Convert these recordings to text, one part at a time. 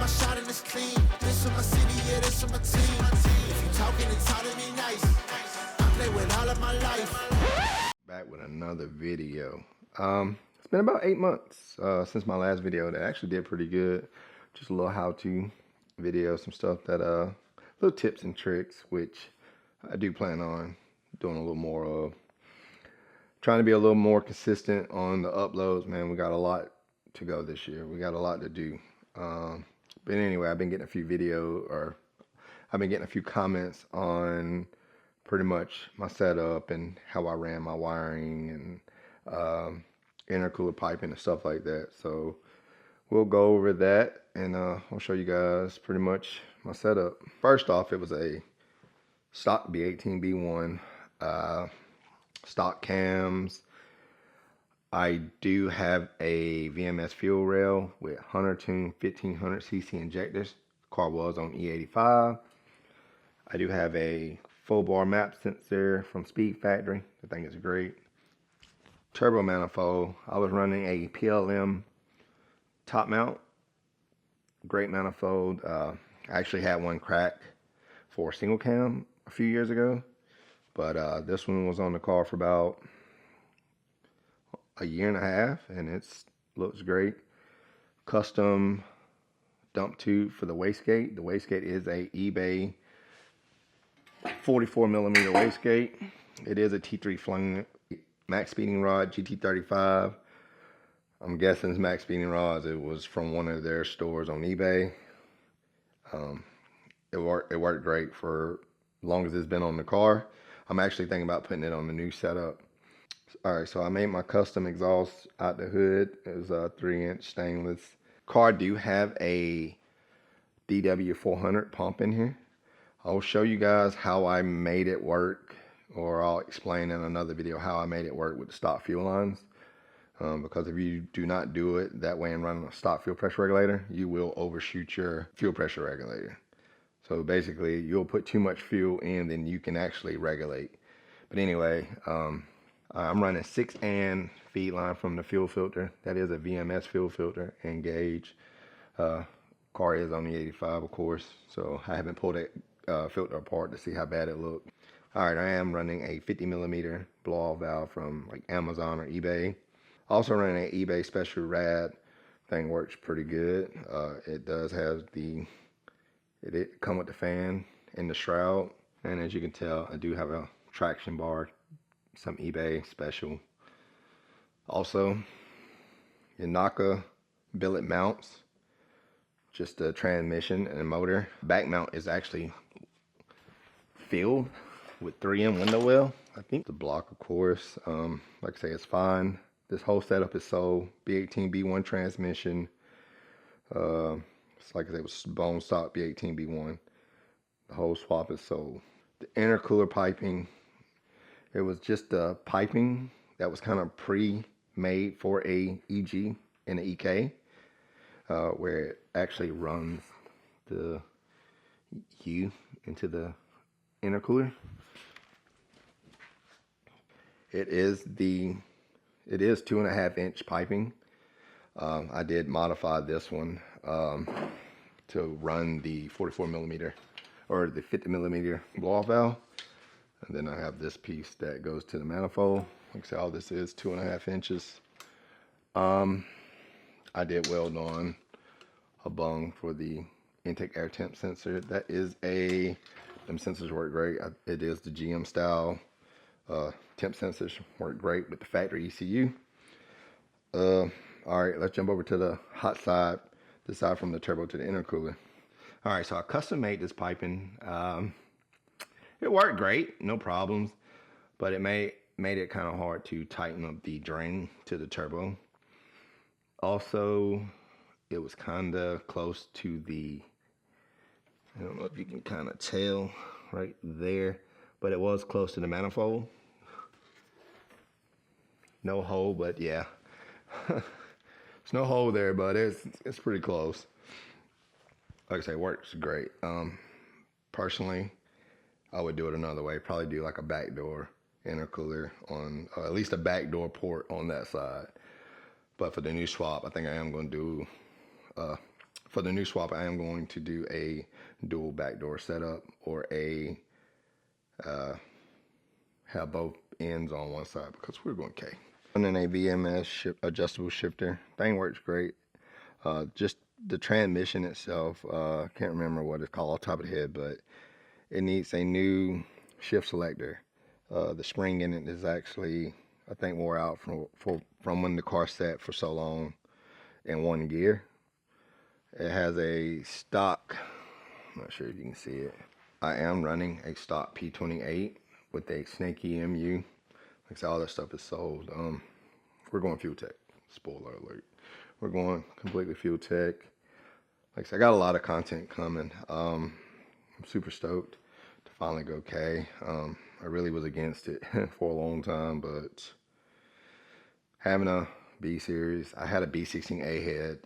my shot and it's clean. This is my city, yeah, this is my team. If you talking, it's all to me nice. I play with all of my life. Back with another video. It's been about 8 months since my last video that actually did pretty good. Just a little how-to video, some stuff that little tips and tricks, which I do plan on doing a little more of. Trying to be a little more consistent on the uploads, man. We got a lot to go this year. We got a lot to do. But anyway, I've been getting a few I've been getting a few comments on pretty much my setup and how I ran my wiring and intercooler piping and stuff like that. So we'll go over that and I'll show you guys pretty much my setup. First off, it was a stock b18b1, stock cams. I do have a VMS fuel rail with Hunter Tune 1500cc injectors. The car was on E85. I do have a full bar map sensor from Speed Factory. I think it's great. Turbo manifold. I was running a PLM top mount. Great manifold. I actually had one crack for a single cam a few years ago, but this one was on the car for about a year and a half, and it looks great. Custom dump tube for the wastegate. The wastegate is a eBay 44mm wastegate. It is a T3 flung max speeding rod gt35. I'm guessing it's max speeding rods. It was from one of their stores on eBay. It worked great for as long as it's been on the car. I'm actually thinking about putting it on the new setup. All right, so I made my custom exhaust out the hood. It was a 3-inch stainless. Car do have a DW400 pump in here. I'll show you guys how I made it work, or I'll explain in another video how I made it work with the stock fuel lines. Because if you do not do it that way and run a stock fuel pressure regulator, you will overshoot your fuel pressure regulator. So basically, you'll put too much fuel in, then you can actually regulate. But anyway, I'm running 6 feed line from the fuel filter. That is a VMS fuel filter and gauge. Car is on the 85, of course, so I haven't pulled that filter apart to see how bad it looked. All right, I am running a 50mm blow-off valve from like Amazon or eBay. Also running an eBay special rad. Thing works pretty good. It does have it come with the fan and the shroud, and as you can tell, I do have a traction bar. Some eBay special. Also, your Naka billet mounts, just the transmission and the motor. Back mount is actually filled with 3M window well. I think the block, of course, like I say, it's fine. This whole setup is sold. B18b1 transmission. It's like I said, it was bone stock B18b1. The whole swap is sold. The intercooler piping. It was just the piping that was kind of pre-made for a EG and an EK, where it actually runs the U into the intercooler. It is 2.5-inch piping. I did modify this one to run the 44mm or the 50mm blow-off valve. And then I have this piece that goes to the manifold. Like I said, all this is 2.5 inches. I did weld on a bung for the intake air temp sensor. That is them sensors work great. It is the GM style temp sensors, work great with the factory ECU. All right, let's jump over to the hot side, the side from the turbo to the intercooler. All right, so I custom made this piping. It worked great, no problems, but it made it kind of hard to tighten up the drain to the turbo. Also, it was kind of close to I don't know if you can kind of tell right there, but it was close to the manifold. No hole, but yeah. There's no hole there, but it's pretty close. Like I say, it works great. Personally, I would do it another way. Probably do like a backdoor intercooler on, at least a backdoor port on that side. But for the new swap, I think I am going to do for the new swap, I am going to do a dual backdoor setup, or a have both ends on one side, because we're going K. Running a VMS adjustable shifter. Thing works great. Just the transmission itself, can't remember what it's called off the top of the head, but it needs a new shift selector. The spring in it is actually, I think, wore out from when the car sat for so long in one gear. It has a stock, I'm not sure if you can see it. I am running a stock P28 with a Snake EMU. Like I said, all that stuff is sold. We're going fuel tech. Spoiler alert. We're going completely fuel tech. Like I said, I got a lot of content coming. I'm super stoked to finally go K. I really was against it for a long time, but having a B series, I had a B16A head.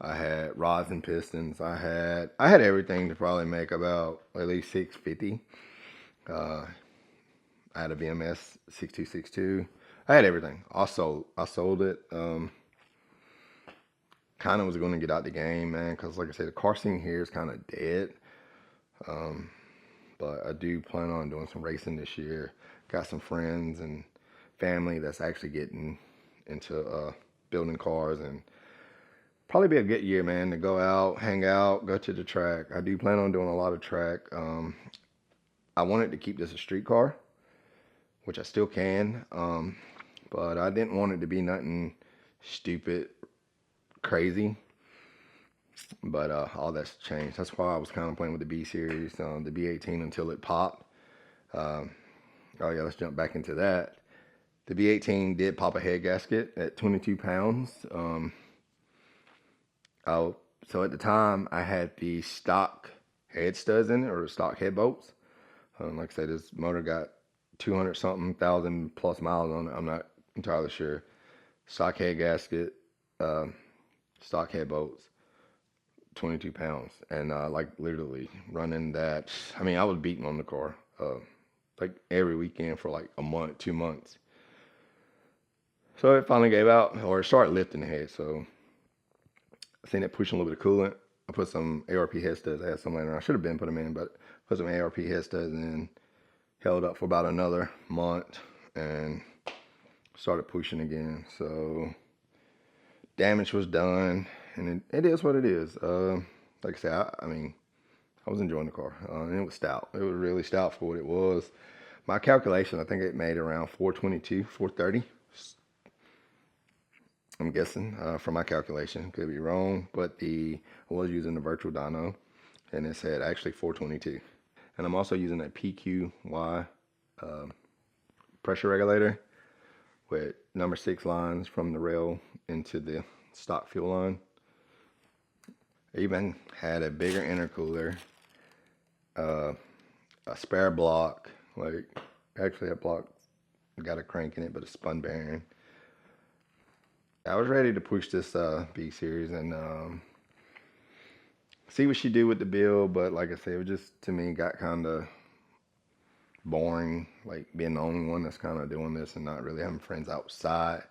I had rods and pistons. I had everything to probably make about at least 650. I had a VMS 6262. I had everything. I sold it. Kind of was going to get out the game, man, because like I said, the car scene here is kind of dead. But I do plan on doing some racing this year. Got some friends and family that's actually getting into building cars, and probably be a good year, man, to go out, hang out, go to the track. I do plan on doing a lot of track. I wanted to keep this a street car, which I still can, but I didn't want it to be nothing stupid, crazy. But all that's changed. That's why I was kind of playing with the B series, the B18, until it popped. Oh yeah, let's jump back into that. The B18 did pop a head gasket at 22 pounds. So at the time, I had the stock head studs in it, or the stock head bolts. Like I said, this motor got 200 something thousand plus miles on it. I'm not entirely sure. Stock head gasket, stock head bolts, 22 pounds. And like literally running that, I mean, I was beating on the car like every weekend for like a month, 2 months. So it finally gave out, or it started lifting the head. So I seen it pushing a little bit of coolant. I put some ARP head studs. I had some laying around. I should have been put them in, but put some ARP head studs in. Held up for about another month and started pushing again. So damage was done, and it is what it is. Like I said, I mean, I was enjoying the car, and it was stout. It was really stout for what it was. My calculation, I think it made around 422, 430. I'm guessing from my calculation, could be wrong, but I was using the virtual dyno, and it said actually 422. And I'm also using a PQY pressure regulator with number 6 lines from the rail into the stock fuel line. I even had a bigger intercooler, a spare block, like actually that block got a crank in it, but a spun bearing. I was ready to push this B series and see what she do with the build, but like I said, it just, to me, got kind of boring, like being the only one that's kind of doing this and not really having friends outside,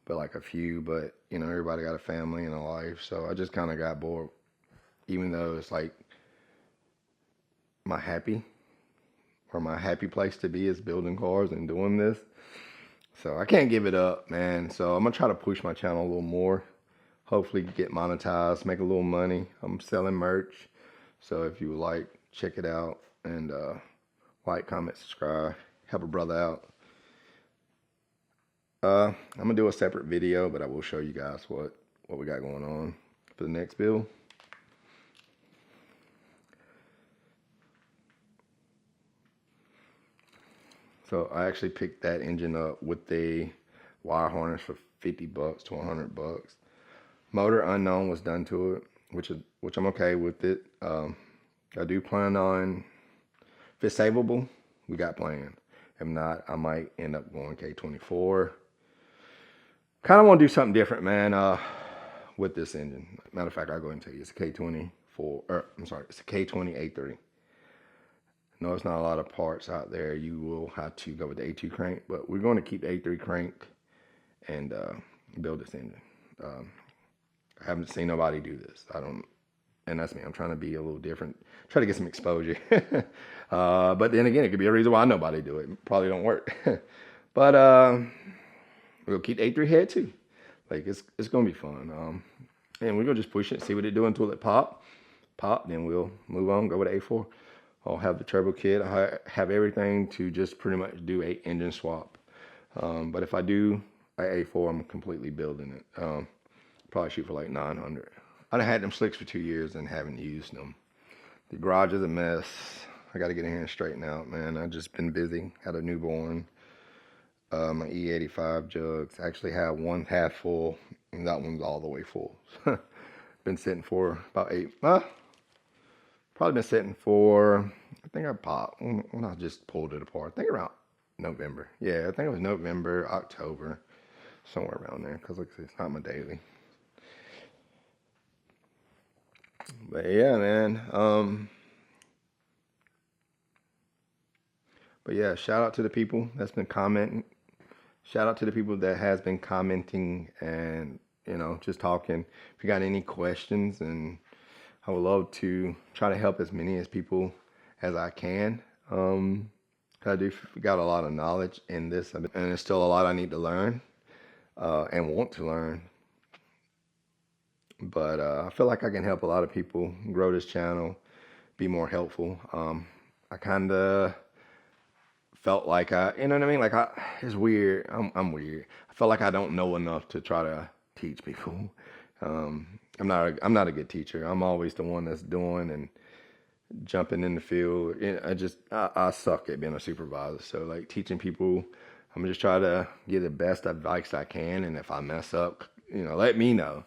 but like a few. But you know, everybody got a family and a life, so I just kind of got bored, even though it's like my happy place to be is building cars and doing this. So I can't give it up, man. So I'm gonna try to push my channel a little more, hopefully get monetized, make a little money. I'm selling merch, so if you would like, check it out, and like, comment, subscribe, help a brother out. I'm gonna do a separate video, but I will show you guys what we got going on for the next build. So I actually picked that engine up with the wire harness for 50 bucks to 100 bucks. Motor unknown was done to it, which I'm okay with it. I do plan on, if it's savable, we got planned. If not, I might end up going K24. Kind of want to do something different, man, with this engine. Matter of fact, I'll go ahead and tell you, it's a K24, it's a K20A3. No, it's not a lot of parts out there. You will have to go with the A2 crank, but we're going to keep the A3 crank and build this engine. I haven't seen nobody do this. And that's me. I'm trying to be a little different. Try to get some exposure. But then again, it could be a reason why nobody do it. Probably don't work. But we'll keep the A3 head too. Like it's gonna be fun. And we're gonna just push it, see what it do until it pop. Then we'll move on, go with A4. I'll have the turbo kit. I have everything to just pretty much do a engine swap. But if I do a A4, I'm completely building it. Probably shoot for like 900. I've had them slicks for 2 years and haven't used them. The garage is a mess. I got to get in here and straighten out, man. I've just been busy. Had a newborn. My E85 jugs. I actually have one half full, and that one's all the way full. Been sitting for about probably been sitting for, I think I popped when I just pulled it apart. I think around November. Yeah, I think it was November, October, somewhere around there. Because look, it's not my daily. But yeah, man. But yeah, shout out to the people that's been commenting. Shout out to the people that has been commenting and, you know, just talking. If you got any questions, and I would love to try to help as many as people as I can. I do got a lot of knowledge in this, and there's still a lot I need to learn and want to learn. But I feel like I can help a lot of people grow this channel, be more helpful. I kind of felt like you know what I mean? Like it's weird. I'm weird. I felt like I don't know enough to try to teach people. I'm not a good teacher. I'm always the one that's doing and jumping in the field. I suck at being a supervisor. So like teaching people, I'm gonna just try to give the best advice I can. And if I mess up, you know, let me know.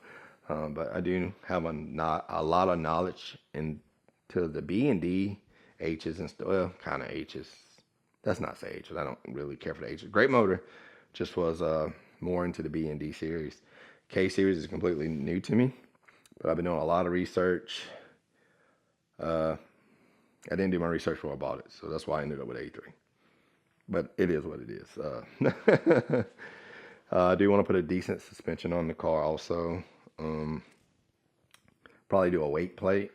But I do have a lot of knowledge into the B and D H's and stuff. Well, kind of H's. That's not say H's. I don't really care for the H's. Great motor. Just was more into the B and D series. K series is completely new to me, but I've been doing a lot of research. I didn't do my research before I bought it, so that's why I ended up with A3. But it is what it is. I do want to put a decent suspension on the car also. Probably do a weight plate,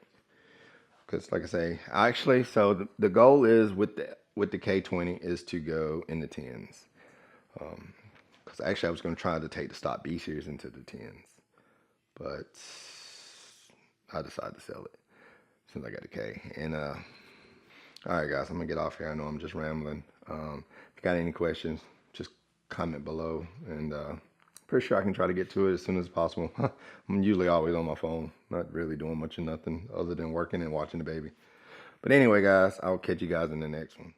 because like I say, so the goal is with the K20 is to go in the 10s. Because actually I was going to try to take the stock B series into the 10s, but I decided to sell it since I got the K. And all right, guys, I'm gonna get off here. I know I'm just rambling. If you got any questions, just comment below, and pretty sure I can try to get to it as soon as possible. I'm usually always on my phone, not really doing much of nothing other than working and watching the baby. But anyway, guys, I'll catch you guys in the next one.